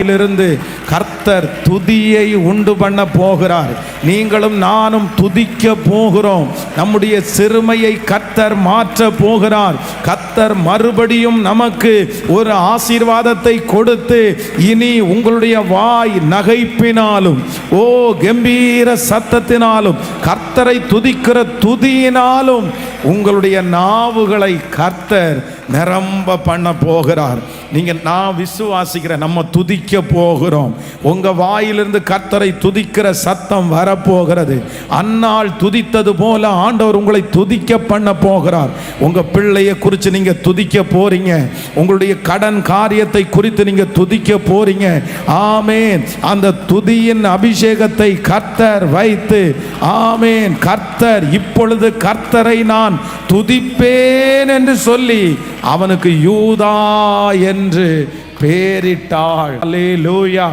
இருந்து கர்த்தர் துதியை உண்டு பண்ண போகிறார். நீங்களும் நானும் துதிக்க போகிறோம். நம்முடைய சிறுமையை கர்த்தர் மாற்ற போகிறார். கர்த்தர் மறுபடியும் நமக்கு ஒரு ஆசீர்வாதத்தை கொடுத்து இனி உங்களுடைய வாய் நகைப்பினாலும் கம்பீர சத்தத்தினாலும் கர்த்தரை துதிக்கிற துதியினாலும் உங்களுடைய நாவுகளை கர்த்தர் நிரம்ப பண்ண போகிறார். நான் விசுவாசிக்கிறேன், நம்ம துதிக்க போகிறோம். உங்க வாயிலிருந்து கர்த்தரை துதிக்கிற சத்தம் வரப்போகிறது. அந்நாள் துதித்தது போல ஆண்டவர் உங்களை துதிக்க பண்ண போகிறார். உங்க பிள்ளையை குறித்து நீங்க துதிக்க போறீங்க. உங்களுடைய கடன் காரியத்தை குறித்து நீங்க துதிக்க போறீங்க. ஆமேன். அந்த துதியின் அபிஷேகத்தை கர்த்தர் வைத்து, ஆமேன், கர்த்தர் இப்பொழுது கர்த்தரை நான் துதிப்பேன் என்று சொல்லி அவனுக்கு யூதா என்று பெயரிட்டாள். அல்லேலூயா.